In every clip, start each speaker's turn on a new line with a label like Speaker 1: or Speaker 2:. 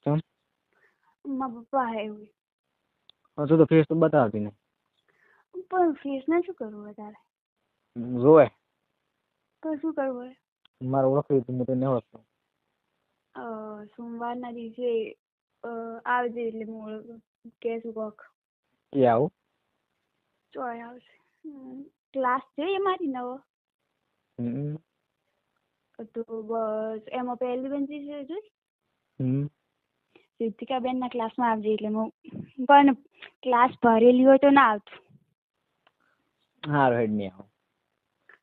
Speaker 1: ચમ
Speaker 2: મારા પપ્પા હે એવું.
Speaker 1: તું તો ફેસ તો બતાવતી ને.
Speaker 2: પણ ફેસ ને શું કરવું વધારે?
Speaker 1: જોવે
Speaker 2: તો શું કરવું હોય?
Speaker 1: મારે ઓળખવી તું તો ન ઓળખતો.
Speaker 2: સોમવારના દિવસે આવજે એટલે હું કહેશું કોક.
Speaker 1: કે આવું
Speaker 2: ચોય આવશે. ક્લાસ છે એ મારી નવો. તો બસ એમાં પહેલી બેન્ચી છે જોઈ. સિદ્ધિકા બેન ના ક્લાસમાં આવજે એટલે હું પણ ક્લાસ ભરેલી હોય તો ના આવતું.
Speaker 1: હારું હેડ નહીં આવું.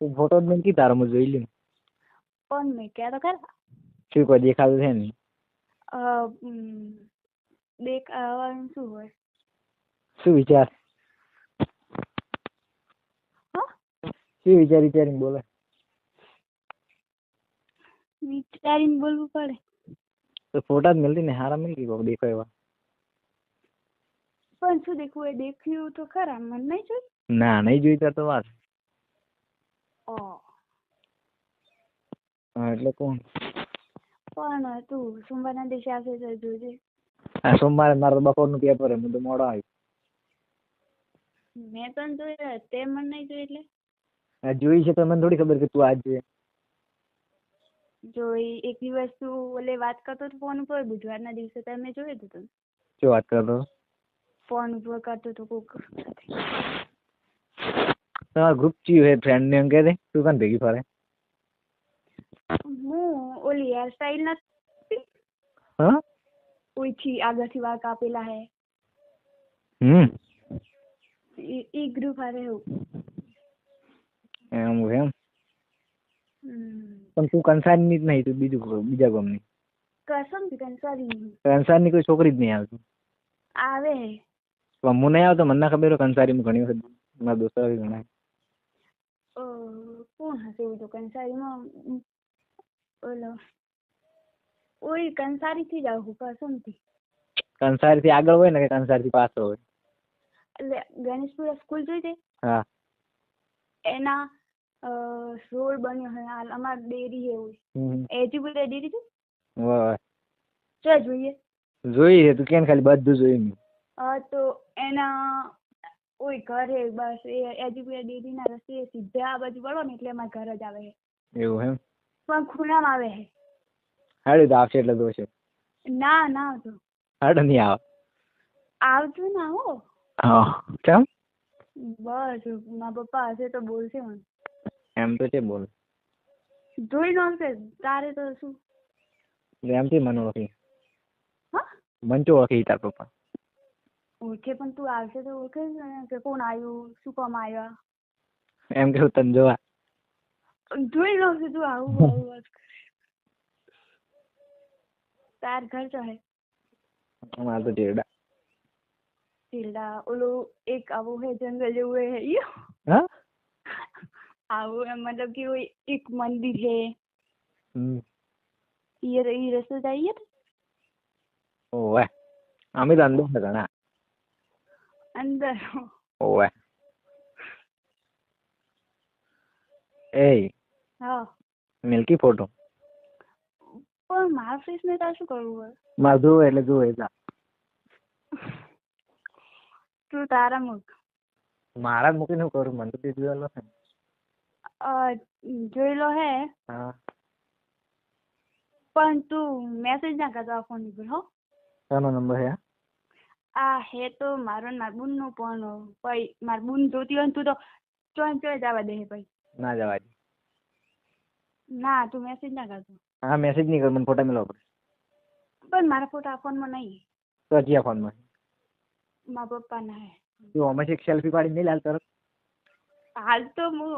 Speaker 1: તું ફોટો જ નથી તારો હું જોઈ લઉં.
Speaker 2: પણ મેં ક્યાં તો ખરા.
Speaker 1: શું કોઈ દેખાતું છે ને?
Speaker 2: દેખાવાનું શું હોય?
Speaker 1: શું વિચાર? શું વિચારીને બોલે?
Speaker 2: વિચારીને બોલવું પડે.
Speaker 1: તો ફોટા જ મળતી ને હારા મળી ગઈ દેખો એવા.
Speaker 2: પણ શું દેખવું એ દેખ્યું તો ખરા મને નહીં જોઈ.
Speaker 1: ના નહીં જોઈ તો વાત. હા એટલે કોણ?
Speaker 2: પણ તું સોમવારના દિવસે આવશે તો જોજે.
Speaker 1: હા સોમવારે મારે બપોરનું પેપર હું તો મોડો આવી.
Speaker 2: મેં તને જોઈ તે મને નહીં જોઈ એટલે.
Speaker 1: જોઈ છે તો મને થોડી ખબર કે તું આજ જોઈએ.
Speaker 2: જોઈ એક દિવસ તું ઓલે વાત કરતો તો ફોન ઉપર બુધવારના દિવસે તમે જોયું હતું તને.
Speaker 1: શું વાત કરતો?
Speaker 2: ફોન ઉપર કરતો તો કોક સાથે.
Speaker 1: તમારા ગ્રુપ ચી હે ફ્રેન્ડ ને એમ કહે દે તું કાન ભેગી ફરે.
Speaker 2: હું ઓલી હેર સ્ટાઈલ નથી.
Speaker 1: હા
Speaker 2: ઓઈથી આગળથી વાળ કાપેલા હે. ઈ ગ્રુપ હારે એવું.
Speaker 1: એમ એમ. પણ તું કંસારની જ નહીં તું બીજા ગામની.
Speaker 2: કસમથી
Speaker 1: કંસારની કોઈ છોકરી જ નહીં આવતી.
Speaker 2: આવે
Speaker 1: હું નહીં આવતો મને ના ખબર હોય કંસારીમાં ઘણી વખત મારા દોસ્તો ઘણા.
Speaker 2: કોણ હશે એવું તો કંસારીમાં ઓલો ઓય કંસારીથી જ આવું કસમથી.
Speaker 1: કંસારીથી આગળ હોય ને કે કંસારીથી પાછળ હોય?
Speaker 2: એટલે ગણેશપુરા સ્કૂલ જોઈ છે?
Speaker 1: હા
Speaker 2: એના રોડ બન્યો હોય હાલ અમાર ડેરી એવું. એજીપુરા ડેરી છે?
Speaker 1: વાહ
Speaker 2: ચાલ જોઈએ.
Speaker 1: જોઈ તું કેમ ખાલી બધું જોયું?
Speaker 2: તો એના ઓય ઘર હે બસ એ એજીપુરા ડેરી ના રસ્તે સીધા આ બાજુ વળો ને એટલે અમારા ઘર જ આવે.
Speaker 1: એવું એમ?
Speaker 2: પણ ખૂણામાં આવે હે.
Speaker 1: હાડે તો આવશે એટલે જોશે.
Speaker 2: ના ના આવતો.
Speaker 1: હાડે નહીં આવે.
Speaker 2: આવતું ના હો.
Speaker 1: હા કેમ?
Speaker 2: બસ મારા પપ્પા હશે તો બોલશે મને.
Speaker 1: એમ તો છે બોલ.
Speaker 2: જોઈ નો હશે તારે તો શું?
Speaker 1: એમથી મને ઓળખી.
Speaker 2: હા
Speaker 1: મને તો ઓળખી તાર પપ્પા.
Speaker 2: ઓળખે પણ તું આવશે તો ઓળખે કે કોણ આવ્યું શું કામ આવ્યા.
Speaker 1: એમ કેવું તને જોવા.
Speaker 2: જોઈ લો તું આવું વાત કરે. તાર ઘર તો હે.
Speaker 1: મારે તો ટેરડા.
Speaker 2: ટેરડા ઓલું એક આવું હે જંગલ જેવું હે ઈ.
Speaker 1: હા
Speaker 2: આવું એમ મતલબ કે એક મંદિર હે. ઈ રસ્તો જઈએ તો.
Speaker 1: ઓવે અમે તો અંદર ઘણા.
Speaker 2: અંદર.
Speaker 1: ઓવે એ
Speaker 2: હા
Speaker 1: મિલ્કી ફોટો.
Speaker 2: પણ મારા ફેસ ને તાર શું કરવું હોય?
Speaker 1: મારે જોવે એટલે જોવે એટલા.
Speaker 2: તું તારા મુક.
Speaker 1: મારા જ મૂકીને શું કરું મને તો તે જોયેલો છે.
Speaker 2: જોઈ લો હે.
Speaker 1: હા
Speaker 2: પણ તું મેસેજ ના કરતો આ ફોન ઉપર હો.
Speaker 1: શાનો નંબર છે?
Speaker 2: આ હે તો મારો નારબુન નો પણ ભાઈ મારબુન જોતી હોય ને તું તો ચોય જવા દે ભાઈ.
Speaker 1: ના જવા દે.
Speaker 2: ના તું મેસેજ ના કરતો.
Speaker 1: હા મેસેજ નહીં કર મને ફોટા મેળવો પડે.
Speaker 2: પણ મારા ફોટા ફોનમાં નહીં.
Speaker 1: તો હજી ફોનમાં
Speaker 2: મારા પપ્પા ના હે.
Speaker 1: તું અમે એક સેલ્ફી પાડી નહીં લાલ તરત.
Speaker 2: હાલ તો હું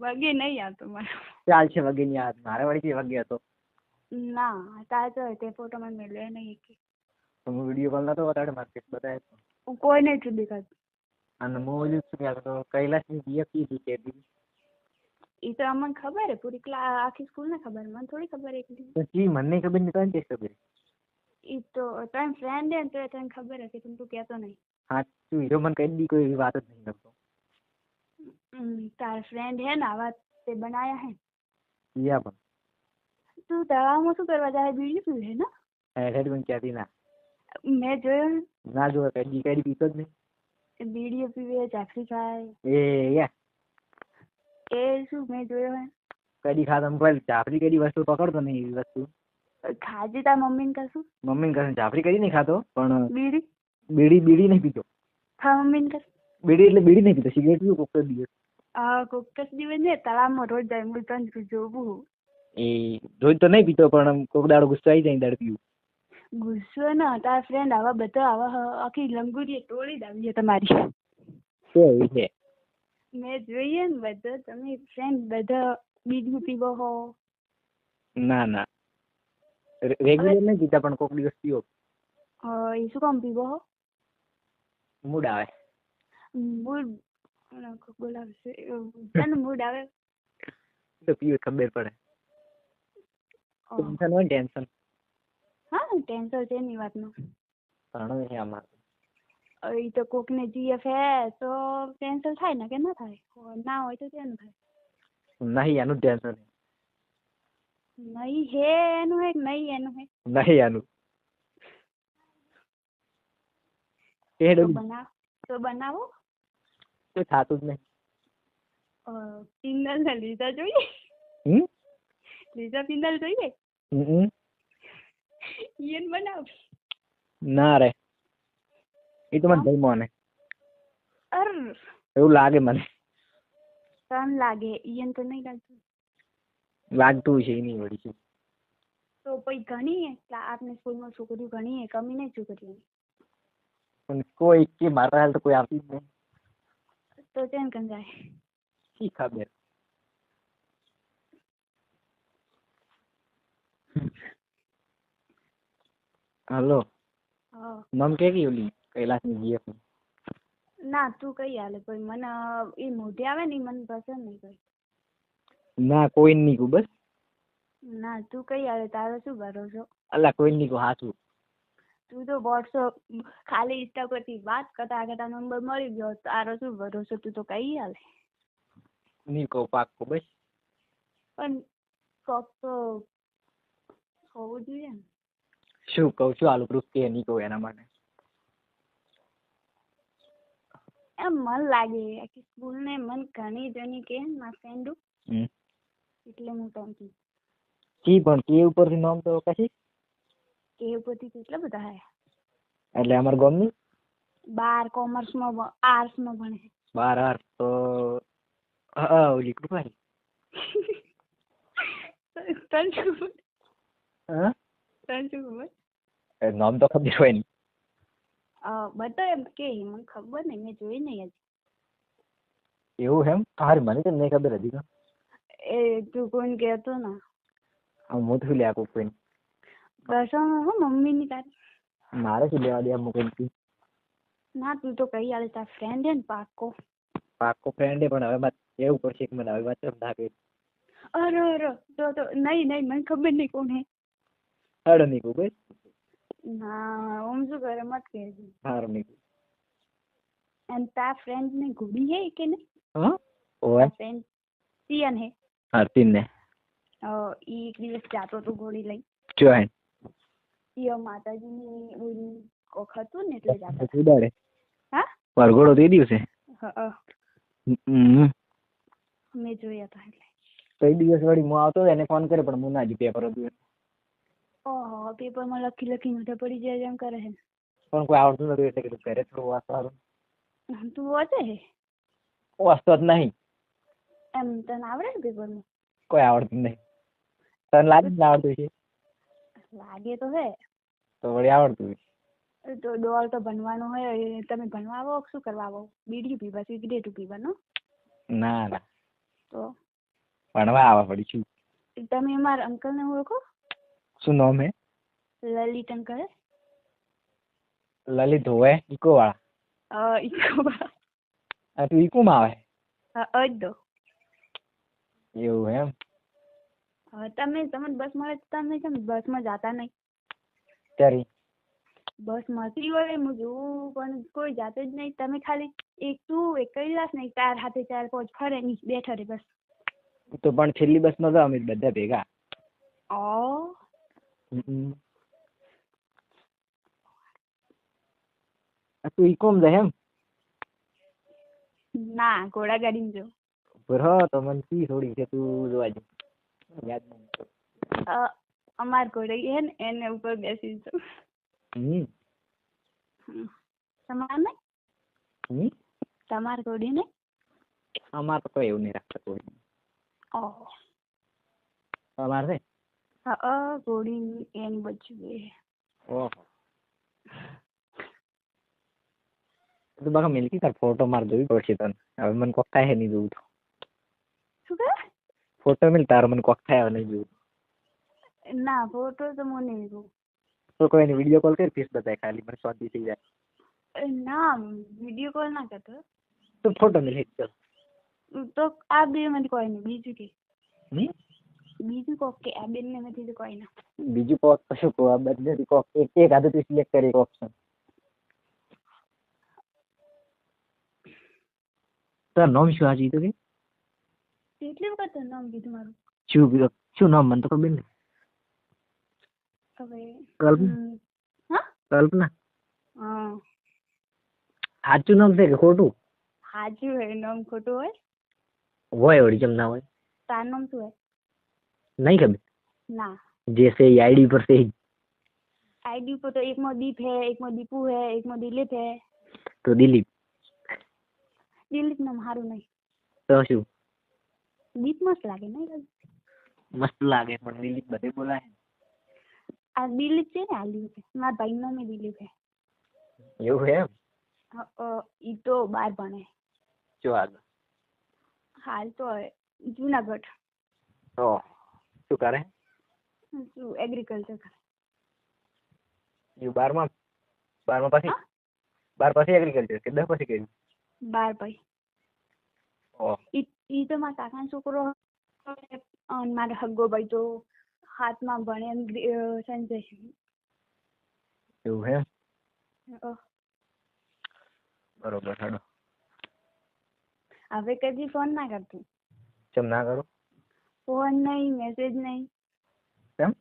Speaker 2: વગે નહીં આવતો મારે.
Speaker 1: ચાલ છે વગે ની યાદ મારે વળી વગે હતો.
Speaker 2: ના તારે તો તે ફોટો મને મેળવે નહીં.
Speaker 1: તો હું વિડીયો કોલ નતો બતાડે માર્કેટ બતાવે.
Speaker 2: હું કોઈ નહીં છું દેખાતું.
Speaker 1: અને હું ઓલું શું કહેતો કૈલાસની બીએ કીધી કે
Speaker 2: એ તો અમને ખબર હે પૂરી આખી સ્કૂલ ને ખબર મને થોડી ખબર એકલી.
Speaker 1: તો જી મને ખબર નહીં તને કે ખબર.
Speaker 2: એ તો તને ફ્રેન્ડ હે તો તને ખબર હશે પણ તું કહેતો નહીં.
Speaker 1: હા તું હીરો મને કહી દી કોઈ વાત જ નહીં કરતો.
Speaker 2: તારા ફ્રેન્ડ હે ને આવા તે બનાયા હે.
Speaker 1: યા પણ
Speaker 2: તું તળાવમાં શું કરવા જાય બીડી પીવે હે ને?
Speaker 1: હેડ પણ ક્યાંથી ના
Speaker 2: મેં જોયો ને,
Speaker 1: ના જોવે કદી પીતો જ નહીં.
Speaker 2: બીડીઓ પીવે, જાફરી ખાય,
Speaker 1: એ યા
Speaker 2: એ શું મેં જોયો હે.
Speaker 1: કદી ખાતો કોઈ જાફરી કદી વસ્તુ પકડતો નહીં એવી વસ્તુ.
Speaker 2: ખાજી તાર મમ્મીને કશું?
Speaker 1: મમ્મીને કહે જાફરી કદી નહીં ખાતો પણ
Speaker 2: બીડી?
Speaker 1: બીડી નહીં પીતો.
Speaker 2: હા મમ્મીને કશું?
Speaker 1: બીડી એટલે બીડી નહીં પીતો, સિગરેટ પીવું કોક દિવસ.
Speaker 2: કોકસ દિવસ ને તળાવમાં રોજ જાય, હું તને જોવું.
Speaker 1: એ રોજ તો નહીં પીતો પણ કોક દાડો ગુસ્સો આવી જાય દાડો પીવું.
Speaker 2: ગુસ્સો ને તારા ફ્રેન્ડ આવા બધા આવા આખી લંગુરી તોડી જ આવી છે તમારી.
Speaker 1: કેવી છે?
Speaker 2: મેં જોઈએ ને બધા તમે ફ્રેન્ડ બધા બીડીયું પીવો હો.
Speaker 1: ના ના રેગ્યુલર નહીં પીતા પણ કોક દિવસ પીવો.
Speaker 2: એ શું કામ પીવો હો?
Speaker 1: મૂડ આવે.
Speaker 2: મૂડ બોલાવશે તને મૂડ આવે
Speaker 1: તો પીવું ખબર પડે. ટેન્શન હોય ટેન્શન.
Speaker 2: હા ટેન્શન છે ની વાતનું.
Speaker 1: ઘણું છે આમાં.
Speaker 2: એ તો કોકને જીએફ હે તો કેન્સલ થાય ને કે ના થાય? ના હોય તો કેમ થાય?
Speaker 1: નહીં આનું ટેન્શન.
Speaker 2: નહીં હે એનું હે કે નહીં એનું હે?
Speaker 1: નહીં આનું.
Speaker 2: તો બનાવો.
Speaker 1: તો થાતું જ નહીં.
Speaker 2: પિંગલ ને લીધા જોઈએ. લીધા પિંગલ જોઈએ. ઈયન બનાવ.
Speaker 1: ના રે એ તો મને ભાઈ મને એવું લાગે મને.
Speaker 2: તન લાગે ઈયન તો નહીં લાગતું.
Speaker 1: લાગતું છે નહીં વળી શું.
Speaker 2: તો પછી ઘણી આપને સ્કૂલમાં છોકરીઓ ઘણી કમી નહીં છોકરીઓ.
Speaker 1: પણ કોઈ કે મારા હાલ તો કોઈ આવતી જ નહીં.
Speaker 2: તો કેમ કન જાય?
Speaker 1: શી ખબર. હલો મમ કે ઓલી કૈલાસની જીએફ.
Speaker 2: ના તું કઈ હાલે કોઈ મને એ મોઢે આવે ને મને પસંદ નહીં કોઈ.
Speaker 1: ના કોઈ નહીં કહું બસ.
Speaker 2: ના તું કઈ હાલે તારો શું ભરોસો?
Speaker 1: અલ્લા કોઈ નહીં કહું હાચું.
Speaker 2: તું તો વોટ્સઅપ ખાલી ઇન્સ્ટા પરથી વાત કરતા કરતા નંબર મળી ગયો, તારો શું ભરોસો? તું તો કઈ હાલે
Speaker 1: નહીં કહું પાક્કું બસ.
Speaker 2: પણ કોક તો હોવું જોઈએ ને.
Speaker 1: શું કહું છું આલુ પ્રૂફ કે નહીં કહું એના માટે.
Speaker 2: એમ મન લાગે આખી સ્કૂલ ને મન ઘણી જણી કે મારા ફ્રેન્ડો એટલે હું તમથી
Speaker 1: જી પણ કે ઉપરથી નામ તો કશી
Speaker 2: કે ઉપરથી કેટલા બધા હે.
Speaker 1: એટલે અમાર ગામની
Speaker 2: 12 કોમર્સમાં આર્ટ્સમાં ભણે.
Speaker 1: 12 આર્ટ્સ તો હા ઓલી કૃપાલી.
Speaker 2: તને શું ખબર?
Speaker 1: હા
Speaker 2: તને શું ખબર?
Speaker 1: નામ તો ખબર હોય ને.
Speaker 2: બધા એમ કે મને ખબર નહીં, મેં જોઈ નહીં હજી.
Speaker 1: એવું એમ? હારી મને તો નહીં ખબર હજી તો.
Speaker 2: એ તું કોઈને કહેતો ને?
Speaker 1: હું તો શું લે આપું કોઈ.
Speaker 2: કસમ હો મમ્મીની તારી.
Speaker 1: મારે શું લેવા દે અમુક કોઈ.
Speaker 2: ના તું તો કઈ હાલે તાર ફ્રેન્ડ હે ને પાક્કો.
Speaker 1: પાક્કો ફ્રેન્ડ પણ હવે મારે કેવું પડશે કે મને હવે વાત ના કરી.
Speaker 2: અરે તો નહીં મને ખબર નહીં કોણ હે.
Speaker 1: હાડો નહીં કહું બસ.
Speaker 2: ના ઓમ શું કરે મત કહેજે.
Speaker 1: હારું નહીં.
Speaker 2: અને તાર ફ્રેન્ડ ને ઘોડી હે કે નહીં?
Speaker 1: હા ઓય
Speaker 2: ફ્રેન્ડ તિયન હે.
Speaker 1: આરતીન ને
Speaker 2: ઈ એક દિવસ જાતો તો ઘોડી લઈ.
Speaker 1: જો હે
Speaker 2: ઈયો માતાજીની ઓલી કોખ હતું ને એટલે જાતો.
Speaker 1: ઉડાડે.
Speaker 2: હા
Speaker 1: પરગોડો તે દિવસે.
Speaker 2: હા મેં જોયા હતા એટલે.
Speaker 1: કઈ દિવસ વળી હું આવતો એને ફોન કરે પણ હું ના જ પેપર હતું.
Speaker 2: ઓહો પેપરમાં લખી મોઢે પડી જાય એમ કરે છે.
Speaker 1: પણ કોઈ આવડતું નતું એટલે કીધું ઘરે થોડું વાંચવાનું.
Speaker 2: તું વાંચે હે?
Speaker 1: વાંચતો જ નહીં.
Speaker 2: એમ તને આવડે ને પેપરમાં?
Speaker 1: કોઈ આવડતું નહીં. તને લાગે ને આવડતું છે?
Speaker 2: લાગે તો હે.
Speaker 1: તો વળી આવડતું હોય.
Speaker 2: તો ડોલ તો ભણવાનું હોય. તમે ભણવા આવો શું કરવા આવો? બીડી પીવા સિગરેટ પીવાનો?
Speaker 1: ના ના
Speaker 2: તો
Speaker 1: ભણવા આવવા પડી છું.
Speaker 2: તમે મારા અંકલ ને ઓળખો?
Speaker 1: શું નામ હે?
Speaker 2: લલિત અંકલ.
Speaker 1: લલિત હોય ઈકો વાળા.
Speaker 2: ઈકો વાળા.
Speaker 1: તું ઈકો માં આવે?
Speaker 2: હા દો.
Speaker 1: એવું એમ?
Speaker 2: તમે બસ મળે તમે કેમ બસમાં જાતા નહીં?
Speaker 1: ત્યારે
Speaker 2: બસ મળતી હોય હું જોઉં પણ કોઈ જાતે જ નહીં. તમે ખાલી એક તું એક કૈલાસ નહીં તાર હાથે 4-5 ફરે નહીં બેઠા રે બસ.
Speaker 1: તો પણ છેલ્લી બસમાં તો અમે બધા ભેગા. તું ઈકોમ જાય એમ
Speaker 2: ના ઘોડા ગાડીમાં જો
Speaker 1: બરો તો મને કી થોડી કે તું જોવા જ યાદ નહીં
Speaker 2: અમાર ઘોડી હે ને એને ઉપર બેસી જો તમાર ને તમાર ઘોડી ને
Speaker 1: અમાર તો કોઈ એવું નહીં રાખતા કોઈ
Speaker 2: ઓહો
Speaker 1: અમાર છે
Speaker 2: ઘોડી એન બચવે
Speaker 1: ઓહો તું બાકા મિલકી તાર ફોટો માર જોઈ પડશે તને હવે મને કોક થાય નહીં જોવું
Speaker 2: શું કે
Speaker 1: ફોટો મિલ તારો મને કોક થાય હવે નહીં જોવું
Speaker 2: ના ફોટો તો મને નહીં જોવું
Speaker 1: તો કોઈ નહીં વિડીયો કોલ કરી ફીસ બતાય ખાલી મને સ્વાદી થઈ જાય
Speaker 2: ના વિડીયો કોલ ના કરતો
Speaker 1: તો ફોટો મિલ ચલ
Speaker 2: તો આ બે માંથી કોઈ નહીં બીજું કે
Speaker 1: નહીં
Speaker 2: બીજું કોક કે આ બેન ને માંથી તો કોઈ ના
Speaker 1: બીજું કોક કશું કહો આ બધી કોક એક આદત સિલેક્ટ કરી એક ઓપ્શન તાર નામ શું આજે તો કે
Speaker 2: કેટલી વખત નામ કીધું મારું
Speaker 1: શું નામ મને તો ખબર નહીં
Speaker 2: હવે
Speaker 1: કલ્પના
Speaker 2: હા
Speaker 1: સાચું નામ છે કે ખોટું
Speaker 2: સાચું હોય નામ ખોટું હોય
Speaker 1: વળી કેમ ના હોય
Speaker 2: તાર નામ શું હોય
Speaker 1: नहीं कभी
Speaker 2: ना
Speaker 1: जैसे आईडी पर से
Speaker 2: आईडी पर तो एक में दीप है एक में दीपू है एक में दिलीप है
Speaker 1: तो दिलीप
Speaker 2: नाम हारू नहीं
Speaker 1: तो शू
Speaker 2: दीप मस्त लागे नहीं
Speaker 1: मस्त लागे पर दिलीप बड़े बोला है
Speaker 2: आ दिलीप છે ને આલી છે મારા ભાઈ નો મે દિલીપ है
Speaker 1: એવું है
Speaker 2: ઈ તો 12 ભણે
Speaker 1: જો
Speaker 2: હાલ તો જૂનાગઢ
Speaker 1: તો શું કરે
Speaker 2: શું એગ્રીકલ્ચર કરે
Speaker 1: યુ 12 પછી 12 પછી એગ્રીકલ્ચર કે 10 પછી કર્યું
Speaker 2: 12 પછી
Speaker 1: ઓ
Speaker 2: ઈ તો મારા કાકાનો છોકરો અને મારો હગ્ગો ભાઈ તો હાથમાં ભણે સંજય
Speaker 1: એવું હે બરોબર હેડો
Speaker 2: હવે કદી ફોન ના કરતું
Speaker 1: કેમ ના કરું
Speaker 2: ફોન નહીં મેસેજ નહીં
Speaker 1: કેમ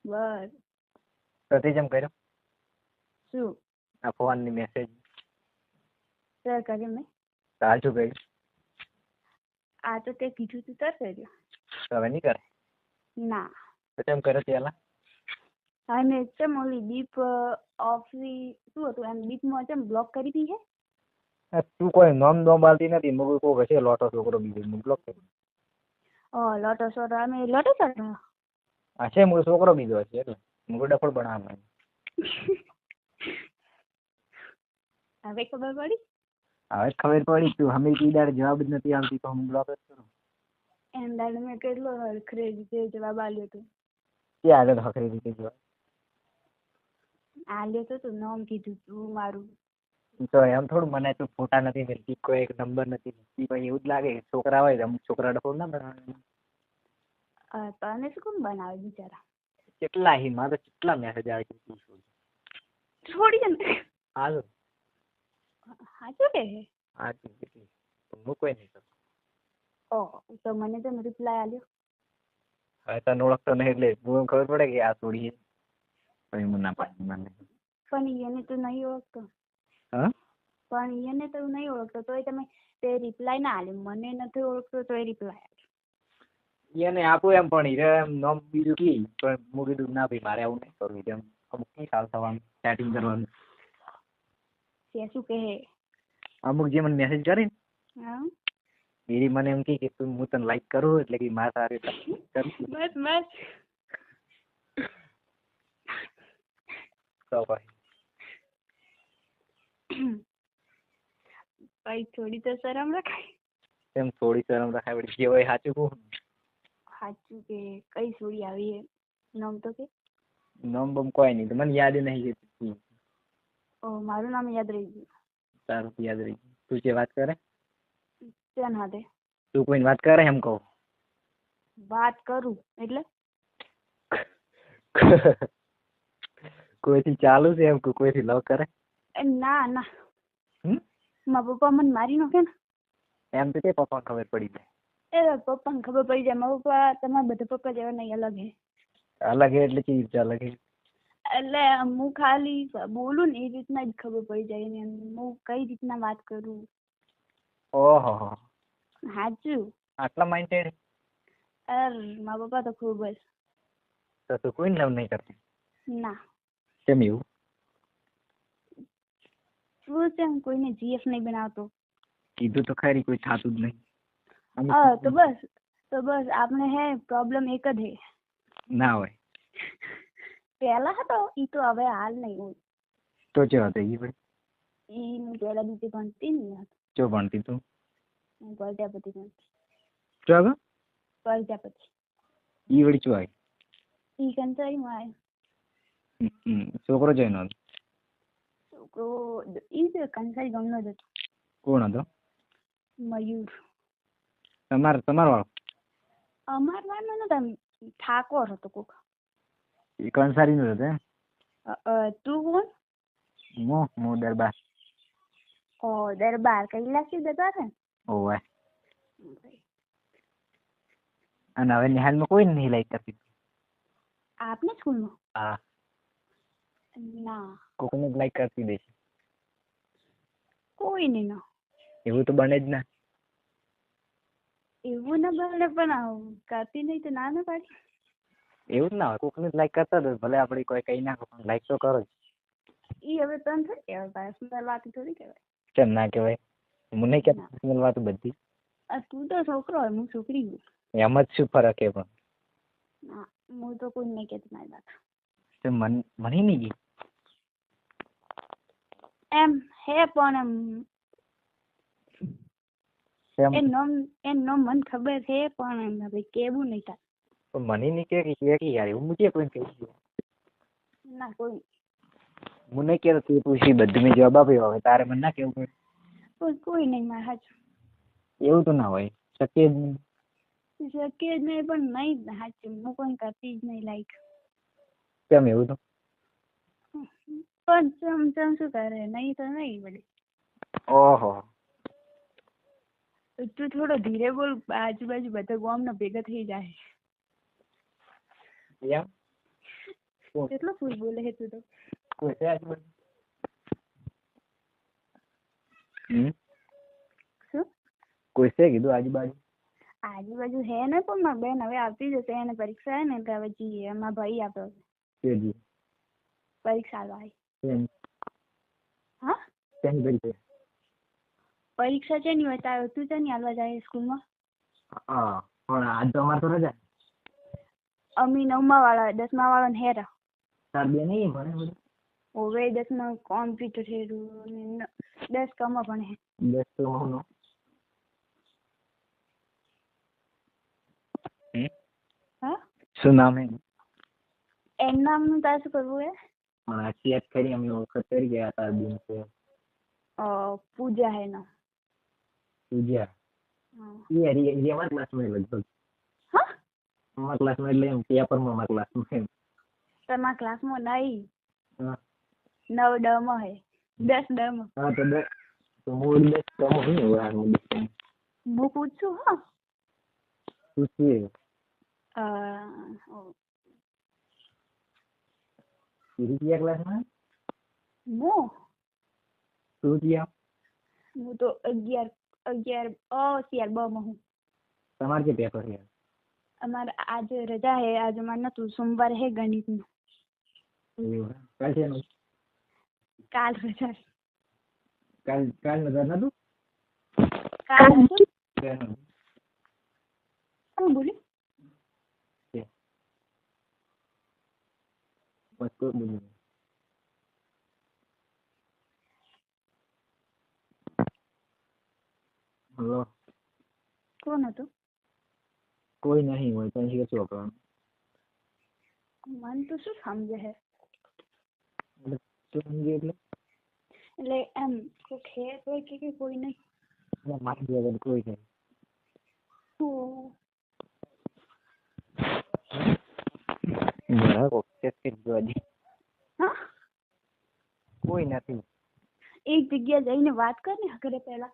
Speaker 2: બસ
Speaker 1: તો તે જેમ કર્યો
Speaker 2: શું
Speaker 1: આ ફોન ની મેસેજ
Speaker 2: સર કરે મેં
Speaker 1: સાચું કર્યું
Speaker 2: આ તો તે કીધું તું તર કર્યો
Speaker 1: હવે નહીં કરે
Speaker 2: ના
Speaker 1: તો કેમ કર્યો પેલા
Speaker 2: અને ચમ ઓલી દીપ ઓફી શું હતું એમ દીપમાં ચમ બ્લોક કરી દી હે
Speaker 1: તું કોઈ નામ બાલતી નથી મગર કોઈ હશે લોટો છોકરો બીજો બ્લોક કરી
Speaker 2: લોટો સોટો અમે લોટો સોટો
Speaker 1: હશે મગર છોકરો બીજો હશે એટલે મગર ડફળ બનાવવાનો
Speaker 2: હવે ખબર પડી
Speaker 1: હવે ખબર પડી તું અમે કીધા જવાબ જ નથી આવતી તો હું બ્લોક જ કરું
Speaker 2: એમ દાડ મેં કેટલો હરખરે રીતે જવાબ આલ્યો તો
Speaker 1: કે આગળ હકરી રીતે જવાબ
Speaker 2: આલ્યો તો તું નામ કીધું તું મારું
Speaker 1: તો એમ થોડું મને તું ફોટા નથી મળતી કોઈ એક નંબર નથી મળતી ભાઈ એવું જ લાગે છોકરા હોય અમુક છોકરા ડફોડ ના બનાવે
Speaker 2: તને શું કેમ બનાવે બિચારા
Speaker 1: કેટલા હિમા તો કેટલા મેસેજ આવે છે
Speaker 2: છોડી દે ને
Speaker 1: હાલો
Speaker 2: સાચું કે
Speaker 1: હા કેટલી હું કોઈ નહીં કરતો
Speaker 2: તો મને તો રિપ્લાય આલ્યો
Speaker 1: હવે તને ઓળખતો નહીં એટલે હું ખબર પડે કે આ છોડી પછી હું ના પાડી મને
Speaker 2: પણ એને તો નહીં ઓળખતો
Speaker 1: હા
Speaker 2: પણ એને તો નહીં ઓળખતો તોય તમે તે રિપ્લાય ના આલ્યો મને નથી ઓળખતો તોય રિપ્લાય આલ્યો
Speaker 1: એને આપું એમ પણ હીરે એમ નામ બીજું કી પણ હું કીધું ના ભાઈ મારે આવું નહીં કરવું એમ અમુક નહીં સાલ થવાનું સેટિંગ કરવાનું
Speaker 2: તે શું કહે
Speaker 1: અમુક જે મને મેસેજ કરે
Speaker 2: હા
Speaker 1: એરી મને એમ કે તું હું તને લાઈક કરું એટલે કે મારા સારી
Speaker 2: બસ
Speaker 1: તો ભાઈ
Speaker 2: ભાઈ થોડી તો શરમ રખાય
Speaker 1: એમ થોડી શરમ રખાય પડી જે હોય સાચું કહું
Speaker 2: સાચું કે કઈ સોડી આવી હે નામ તો કે
Speaker 1: નામ બમ કોઈ નહીં તો મને યાદ નહીં છે
Speaker 2: મારું નામ યાદ રહી ગયું
Speaker 1: તારું યાદ રહી ગયું તું જે વાત કરે
Speaker 2: તેના હાથે
Speaker 1: તું કોઈને વાત કરે એમ કહું
Speaker 2: વાત કરું એટલે
Speaker 1: કોઈથી ચાલુ છે એમ કોઈથી લવ કરે
Speaker 2: ના ના મારા પપ્પા મને મારી નાખે ને
Speaker 1: એમ તો કે પપ્પા ખબર પડી જાય
Speaker 2: એ પપ્પાને ખબર પડી જાય મારા પપ્પા તમારા બધા પપ્પા જેવા નહીં અલગ હે
Speaker 1: અલગ હે એટલે કેવી રીતે અલગ હે
Speaker 2: એટલે હું ખાલી બોલું ને એ રીતના જ ખબર પડી જાય ને હું કઈ રીતના વાત કરું.
Speaker 1: ઓહો,
Speaker 2: સાચું.
Speaker 1: આટલા માઇન્ડેડ?
Speaker 2: અરે મારા પપ્પા તો ખૂબ જ.
Speaker 1: તો તું કોઈને લવ નહીં કરતી?
Speaker 2: ના.
Speaker 1: કેમ એવું?
Speaker 2: તું છે કોઈને જીએફ નહીં બનાવતો.
Speaker 1: કીધું તો ખરી, કોઈ થતું જ નહીં.
Speaker 2: તો બસ આપણે હે પ્રોબ્લેમ એક જ હે.
Speaker 1: ના હોય
Speaker 2: પહેલા હતો ઈ તો હવે હાલ નહીં હોય.
Speaker 1: તો ચો હતો ઈ ભાઈ?
Speaker 2: ઈ હું પહેલા દિવસે ભણતી ને.
Speaker 1: ચો ભણતી તું?
Speaker 2: પ્રજાપતિ ભણતી.
Speaker 1: ચો આગળ?
Speaker 2: પ્રજાપતિ.
Speaker 1: ઈ વળી ચો આવી?
Speaker 2: ઈ કંટાળીમાં આવે.
Speaker 1: છોકરો છે એનો?
Speaker 2: છોકરો ઈ તો કંસાઈ ગામનો જ હતો.
Speaker 1: કોણ હતો?
Speaker 2: મયુર.
Speaker 1: તમારો વાળો?
Speaker 2: અમાર વાળો નતો, ઠાકોર હતો કોક.
Speaker 1: એ કંસારી નો હતો એમ?
Speaker 2: તું કોણ?
Speaker 1: હું દરબાર.
Speaker 2: ઓ દરબાર કૈલાસી જતા છે.
Speaker 1: ઓવે. અને હવે નિહાલમાં કોઈ નહીં લાઈક કરતી?
Speaker 2: આપને સ્કૂલમાં?
Speaker 1: હા.
Speaker 2: ના.
Speaker 1: કોકને લાઈક કરતી દે?
Speaker 2: કોઈ નહીં. ના
Speaker 1: એવું તો બને જ ના.
Speaker 2: એવું ના બને પણ કરતી નહીં તો ના પાડી.
Speaker 1: એવું જ ના હોય, કોકને લાઈક કરતા દો, ભલે આપણે કોઈ કઈ ના પણ લાઈક તો કરો જ.
Speaker 2: ઈ હવે તને થોડી કહેવાય, સુંદર વાત થોડી કહેવાય.
Speaker 1: કેમ ના કહેવાય? હું નહીં કહેતો સુંદર વાત બધી.
Speaker 2: તું તો છોકરો હોય, હું છોકરી છું.
Speaker 1: એમ જ શું ફરક હે પણ?
Speaker 2: ના હું તો કોઈ નહીં કહેતી મારી વાત.
Speaker 1: તો મને નહીં ગઈ
Speaker 2: એમ હે પણ એમ એનો મને ખબર છે પણ હવે કેવું નહીં થાય.
Speaker 1: તો મને નહીં કે યાર, એવું મુજે કોઈ કહી દઉં.
Speaker 2: ના કોઈ.
Speaker 1: હું નહીં કહેતો, તું પૂછી બધું મેં જવાબ આપ્યો, હવે તારે મને ના કેવું પડે?
Speaker 2: કોઈ નહીં મારે સાચું.
Speaker 1: એવું તો ના હોય, શક્ય જ નહીં.
Speaker 2: શક્ય જ નહીં પણ નહીં સાચું, હું કોઈ કરતી જ નહીં લાઈક.
Speaker 1: કેમ એવું તો?
Speaker 2: પણ ચમ શું કરે, નહીં તો નહીં વળી.
Speaker 1: ઓહો.
Speaker 2: તું થોડો ધીરે બોલ, આજુબાજુ બધા ગામના ભેગા થઈ જાય. કેટલો ફૂલ બોલે છે તું તો.
Speaker 1: કોઈ છે આજુબાજુ?
Speaker 2: શું?
Speaker 1: કોઈ છે કીધું આજુબાજુ?
Speaker 2: આજુબાજુ હે ને પણ મારી બેન હવે આવતી જશે, એને પરીક્ષા હે ને એટલે હવે જઈએ. અમારા ભાઈ આવ્યો પરીક્ષા આલવા. હા પરીક્ષા છે ની હોય, તું છે ની આલવા જાય સ્કૂલમાં?
Speaker 1: હા પણ આજ તો અમારે તો રજા.
Speaker 2: અમી 9મા વાળા 10મા વાળા ને હેરા.
Speaker 1: તાર બે નહીં ભણે બધું?
Speaker 2: ઓવે 10મા કોમ્પ્યુટર હેરું 10 કમાં ભણે.
Speaker 1: 10 તો મહનો.
Speaker 2: હા
Speaker 1: શું નામ હે?
Speaker 2: એમ નામનું તારે શું કરવું હે?
Speaker 1: પણ આ ચેક કરી અમે વખત કરી ગયા તાર બેન છે.
Speaker 2: પૂજા હે ના.
Speaker 1: પૂજા?
Speaker 2: હા
Speaker 1: એ અમારા ક્લાસમાં લગભગ.
Speaker 2: હા
Speaker 1: અમારા ક્લાસમાં એટલે એમ પેપરમાં અમારા ક્લાસમાં એમ.
Speaker 2: તમારા ક્લાસમાં નહીં.
Speaker 1: હા
Speaker 2: 9 10માં હે. 10 10માં.
Speaker 1: હા તો હું 10 તો હું હોય હું
Speaker 2: પૂછું. હા
Speaker 1: પૂછીએ. રૂપિયા ક્લાસમાં રૂપિયા
Speaker 2: હું તો 11 સિયાર 2 માં હું.
Speaker 1: તમારે જે પેપર છે?
Speaker 2: અમારે આજે રજા હે, આજે મારે નતું, સોમવારે હે ગણિત નું.
Speaker 1: કાલ છે એનું?
Speaker 2: કાલ રજા.
Speaker 1: કાલ નજર નતું?
Speaker 2: કાલ હતું. શું બોલ્યું?
Speaker 1: બસ તો બોલ્યું. હલો
Speaker 2: કોણ હતું?
Speaker 1: કોઈ નહીં હોય તો શું કરવાનું?
Speaker 2: મન તો શું સમજે હે
Speaker 1: એટલે
Speaker 2: એમ કોઈ હે કોઈ કે કોઈ નહીં.
Speaker 1: મારી વગર કોઈ નહીં. કોઈ નથી.
Speaker 2: એક જગ્યા જઈને વાત કર ને ઘરે પહેલા.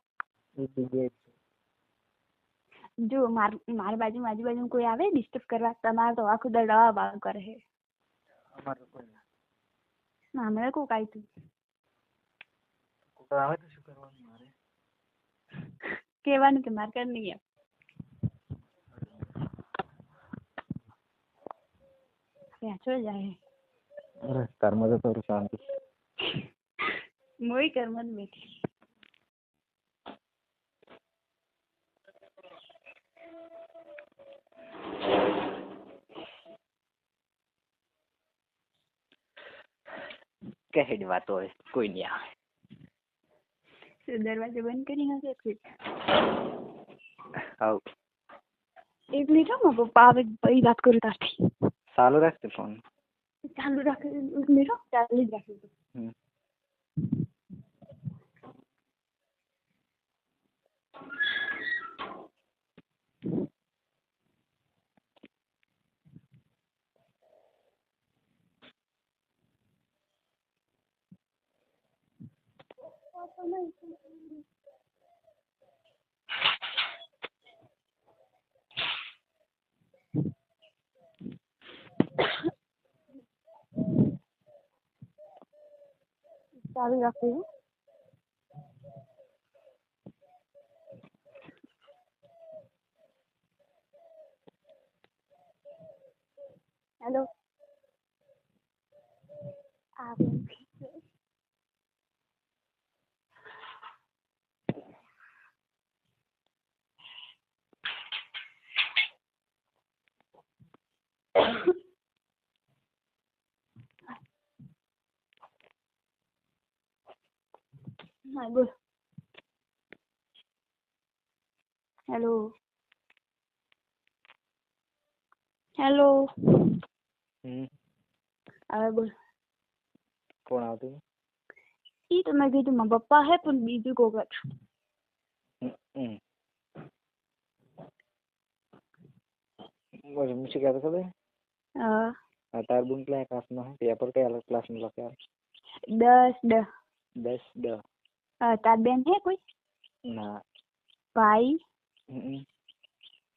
Speaker 2: જો મારી બાજુ કોઈ આવે ડિસ્ટર્બ કરવા, તમારે તો આખું દડવા બાળ કરે છે. ના હમણાં કોક આવ્યું હતું.
Speaker 1: કોક આવે તો શું કરવાનું મારે?
Speaker 2: કહેવાનું કે મારે કર નહીં એમ. પેચો જાય.
Speaker 1: અરે તારમાં તો થોડું શાંતિ.
Speaker 2: મોઈ ઘરમાં જ બેઠી.
Speaker 1: કે હેડ વાતો હોય કોઈ નહીં આવે.
Speaker 2: દરવાજો બંધ કરી નાખે છે.
Speaker 1: હાઉ
Speaker 2: એક મિનિટ હો, મારા પપ્પા આવે પછી વાત કરું તારથી.
Speaker 1: ચાલુ રાખજે ફોન.
Speaker 2: ચાલુ રાખે એક મિનિટ હો, ચાલુ જ રાખે. ચાલુ રાખે. હેલો. આવે. હા બોલ. હેલો. હેલો. હવે બોલ.
Speaker 1: કોણ આવતું?
Speaker 2: ઈ તો મેં કીધું મારા પપ્પા હે પણ બીજું કોક હતું.
Speaker 1: બોલ હું શું કહેતો ખબર?
Speaker 2: હા.
Speaker 1: તાર બુન કયા ક્લાસમાં હે? પેપર કયા અલગ ક્લાસમાં લખ્યા?
Speaker 2: 10
Speaker 1: 10.
Speaker 2: તાર બેન હે કોઈ?
Speaker 1: ના.
Speaker 2: ભાઈ?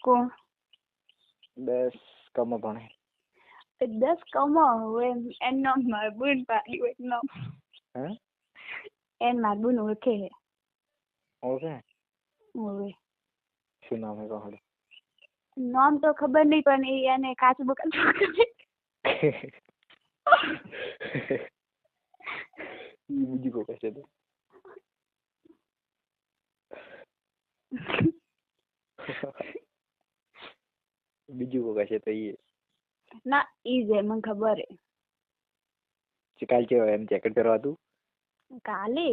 Speaker 2: કોણ?
Speaker 1: 10 કમ ભણે.
Speaker 2: 10 કમા હોય એન નામ મારું બુન પાડી હોય નામ.
Speaker 1: હે?
Speaker 2: એન મારું બુન ઓળખે હે.
Speaker 1: ઓળખે?
Speaker 2: ઓળખે.
Speaker 1: શું નામ હે કહો?
Speaker 2: નામ તો ખબર નહીં પણ એને કાચું બકન
Speaker 1: બીજું કોઈ કહેશે તો બીજું કોઈ કહેશે તો એ
Speaker 2: ના ઈ જે મને ખબર હે.
Speaker 1: કાલ છે એમ જેકેટ પહેરવા હતું?
Speaker 2: કાલે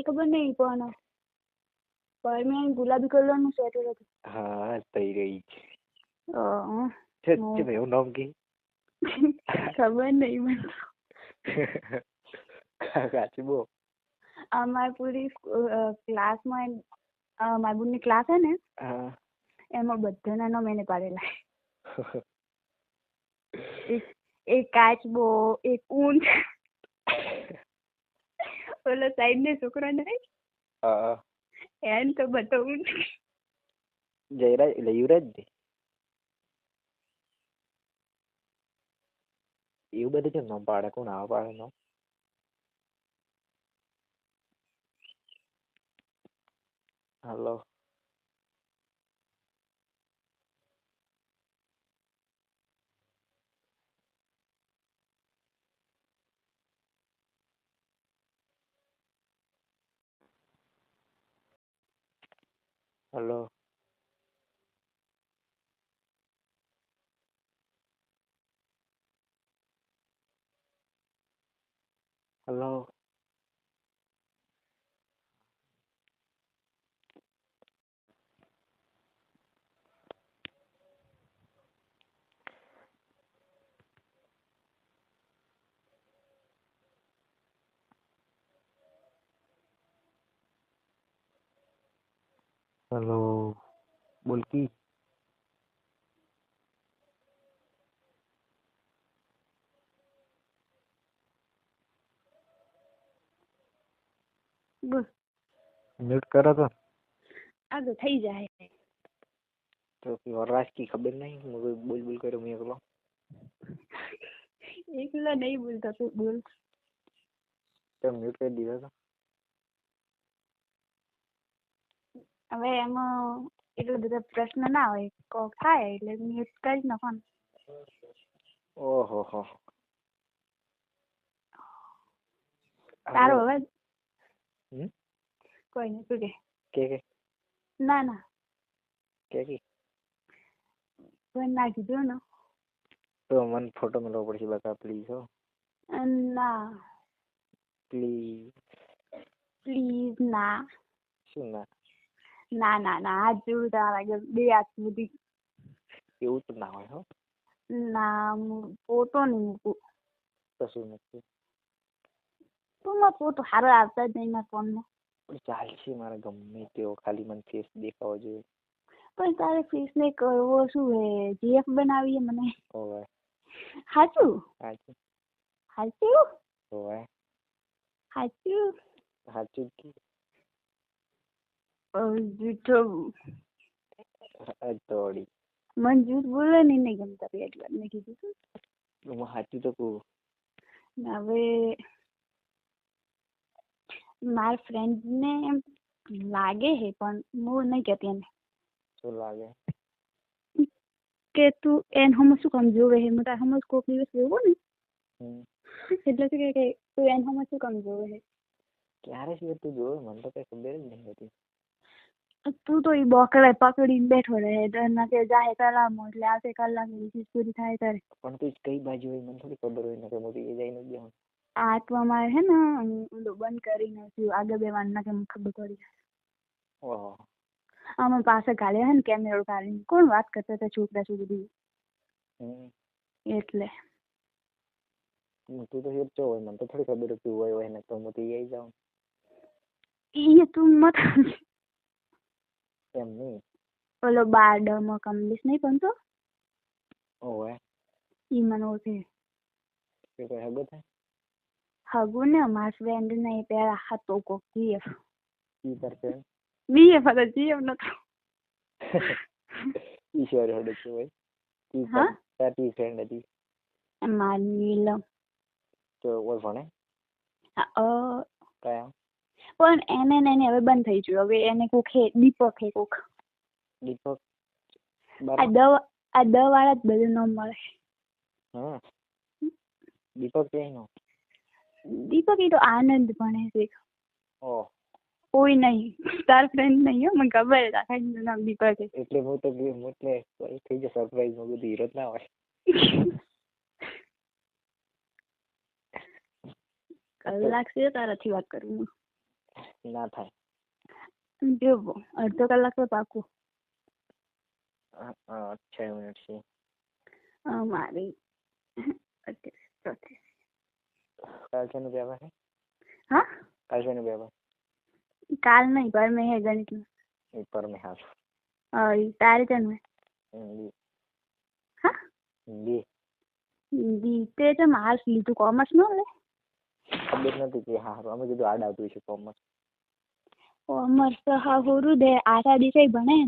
Speaker 2: ખબર નહીં પણ મેં ગુલાબી કલરનું સ્વેટર હતું.
Speaker 1: હા થઈ રહી
Speaker 2: છે.
Speaker 1: છે એવું નામ કે
Speaker 2: ખબર નહીં મને.
Speaker 1: કાચી બો
Speaker 2: અમારી પૂરી ક્લાસમાં મારી બુનની ક્લાસ હે ને એમાં બધાના નામ એને પાડેલા. એક કાચબો, એક ઊંટ, ઓલો સાઈડ ને છોકરો નહીં એને તો બધો ઊંટ.
Speaker 1: જયરાજ એટલે યુવરાજ ને એવું બધું કેમ નામ પાડે? કોણ આવા પાડે નામ? હલો. હલો. હલો. હલો બોલકી.
Speaker 2: બોલ.
Speaker 1: મ્યુટ કરો તો
Speaker 2: આ તો થઈ જાય.
Speaker 1: તો વરરાજ કી ખબર નહીં બોલ બોલ કર્યો મેં એકલો.
Speaker 2: એકલો નહીં બોલતો, તું બોલ.
Speaker 1: તો મ્યુટ કરી દીધો તો.
Speaker 2: હવે એમાં એટલો બધો પ્રશ્ન ના હોય, કોક થાય એટલે મ્યુટ કરી નાખવાનું.
Speaker 1: ઓહો હો.
Speaker 2: તારો અવાજ
Speaker 1: હમ?
Speaker 2: કોઈ નહીં, તું
Speaker 1: કે
Speaker 2: ના ના
Speaker 1: કે
Speaker 2: કોઈ ના કીધું ને.
Speaker 1: તો મને ફોટો મેળવવો પડશે બકા પ્લીઝ હો.
Speaker 2: ના
Speaker 1: પ્લીઝ.
Speaker 2: પ્લીઝ ના.
Speaker 1: શું ના?
Speaker 2: ના ના ના, હાથ જોડું તારા આગળ, બે હાથ સુધી.
Speaker 1: એવું તો ના હોય હો.
Speaker 2: ના, ફોટો નહીં મૂકું.
Speaker 1: કશું નથી.
Speaker 2: તું ફોટો સારો આવતા જ નહીં મારા ફોનમાં.
Speaker 1: ચાલશે મારે ગમે તેવો, ખાલી મને ફેસ દેખાવો જોઈએ.
Speaker 2: પણ તારે ફેસ ને કરવો શું હે? જીએફ બનાવીએ મને.
Speaker 1: ઓવે
Speaker 2: સાચું
Speaker 1: સાચું
Speaker 2: સાચું
Speaker 1: ઓવે
Speaker 2: સાચું.
Speaker 1: સાચું જ કે
Speaker 2: જૂઠો.
Speaker 1: થોડી
Speaker 2: મને જૂઠ બોલે નહીં ગમતા બે એટલે મેં કીધું તું.
Speaker 1: હું સાચું તો કહું.
Speaker 2: હવે મારા ફ્રેન્ડ ને એમ લાગે છે પણ હું નહીં કહેતી એને
Speaker 1: શું લાગે?
Speaker 2: કે તું એને હમ શું કામ જોવે છે. હું તારે હમ કોઈક દિવસ જોવો ને એટલે શું કે તું એને હમ શું કામ જોવે છે.
Speaker 1: ક્યારે છે તું જોવે? મને તો કઈ ખબર જ નહીં હતી.
Speaker 2: તું તો એ બોકડે પકડીને બેઠો રહે, ડરના કે જાય કલાકમાં એટલે આવતે કલાક ની પૂરી થાય ત્યારે.
Speaker 1: પણ તું કઈ બાજુ હોય મને થોડી ખબર હોય ને કે મોટી એ જઈને જ જાઉં.
Speaker 2: આટવામાં હે ને ઓલું બંધ કરીને આગળ બે વાર ના કે ખબર પડી.
Speaker 1: ઓહો.
Speaker 2: આમાં પાસે કાઢ્યા હે ને કેમેરો કાઢીને કોણ વાત કરતા હતા છોકરા છોકરી એટલે.
Speaker 1: તું તો હેરચો હોય, મને તો થોડી ખબર હતી હોય ને તો હું તો એ જાઉં.
Speaker 2: એ તું મત
Speaker 1: એમ નહીં.
Speaker 2: ઓલો બારડમાં કમલેશ નહીં પણ તો
Speaker 1: ઓવે
Speaker 2: ઈ મને ઓળખે.
Speaker 1: કે કોઈ હગો થાય?
Speaker 2: હગું ને મારા ફ્રેન્ડ ને પેલા હતો કોક જીએફ.
Speaker 1: ઈ તાર ફ્રેન્ડ?
Speaker 2: બીએફ હતો, જીએફ નતો.
Speaker 1: ઈશ્વર હડે છે ભાઈ. ઈ
Speaker 2: હા
Speaker 1: તારી ફ્રેન્ડ હતી
Speaker 2: મારી નીલમ.
Speaker 1: તો ઓય ભણે કયા?
Speaker 2: પણ એને હવે બંધ થઈ ગયું. હવે એને કોક હે દીપક હે કોક.
Speaker 1: દીપક
Speaker 2: આ દવા વાળા જ બધું નામ મળે.
Speaker 1: હા દીપક ક્યાંય નો?
Speaker 2: દીપક એ તો આનંદ ભણે છે.
Speaker 1: ઓહ
Speaker 2: કોઈ નહીં, તાર ફ્રેન્ડ નહીં હો, મને ખબર છે તારા ફ્રેન્ડ નું નામ દીપક છે.
Speaker 1: એટલે હું તો એટલે થઈ જાય સરપ્રાઈઝ માં બધું હીરો જ ના હોય.
Speaker 2: કલાક છે તારાથી વાત કરું
Speaker 1: ના થાય.
Speaker 2: જોવો અડધો કલાક તો પાકું.
Speaker 1: 6 મિનિટ છે
Speaker 2: મારી 34.
Speaker 1: કાલ છે નું પેપર છે?
Speaker 2: હા
Speaker 1: કાલ છે નું પેપર?
Speaker 2: કાલ નહીં પર મેં હે ગણિત નું.
Speaker 1: એ પર મેં હાલ
Speaker 2: તારે જન્મે હા
Speaker 1: બે
Speaker 2: તે તો માર્ક્સ લીધું કોમર્સ નો લે.
Speaker 1: ખબર નથી કે હા અમે કીધું આડ આવતું છે કોમર્સ.
Speaker 2: કોમર્સ તો હા હોરું દે આઠા દિવસે ભણે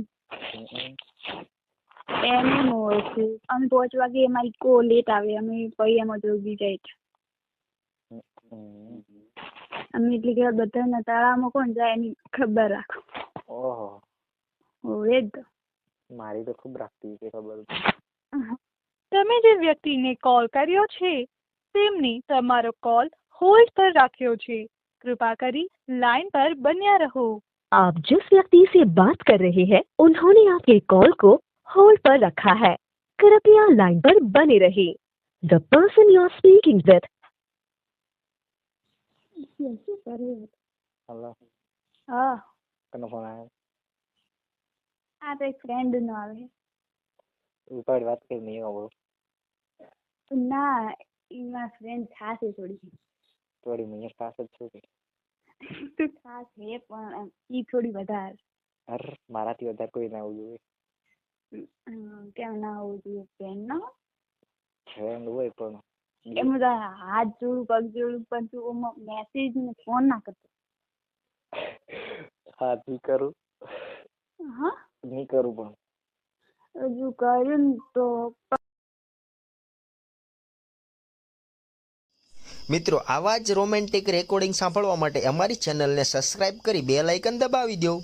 Speaker 2: એનું હોય છે. અમે 5 વાગે અમારી કો લેટ આવે અમે પછી એમાં જોગી જાય. અમે એટલી કે બધાને તાળામાં કોણ જાય એની ખબર રાખો.
Speaker 1: ઓહો
Speaker 2: હોય જ તો.
Speaker 1: મારી તો ખૂબ રાખતી છે ખબર.
Speaker 3: તમે જે વ્યક્તિને કોલ કર્યો છે તેમણે તમારો કોલ होल्ड पर राख्यो छे। कृपा करी लाइन पर बन्या रहो।
Speaker 4: आप जिस व्यक्ति से बात कर रहे हैं उन्होंने आपके कॉल को होल्ड पर रखा है। कृपया लाइन पर बने रहिए। The person you are speaking with.
Speaker 1: Hello
Speaker 2: હા
Speaker 1: કનો ફોન આવ્યો?
Speaker 2: આ તો એક ફ્રેન્ડ નો આવે.
Speaker 1: ઉપર વાત કરી નહીં આવો.
Speaker 2: ના એમાં ફ્રેન્ડ ખાસ છે થોડી.
Speaker 1: થોડી મને ખાસ જ છું કે
Speaker 2: તું ખાસ છે પણ ઈ થોડી વધારે.
Speaker 1: અર મારાથી વધારે કોઈ ના આવવું જોઈએ.
Speaker 2: કેમ ના હોવું જોઈએ? ફ્રેન્ડ ના
Speaker 1: ફ્રેન્ડ હોય પણ
Speaker 2: એમ હાથ જોડું પગ જોડું પણ તું મેસેજ ને ફોન ના કરતો.
Speaker 1: હા નહીં કરું.
Speaker 2: હા
Speaker 1: નહીં કરું પણ
Speaker 2: હજુ કર્યું ને તો
Speaker 5: મિત્રો આવા જ રોમેન્ટિક રેકોર્ડિંગ સાંભળવા માટે અમારી ચેનલને સબસ્ક્રાઇબ કરી બેલ આઇકન દબાવી દો.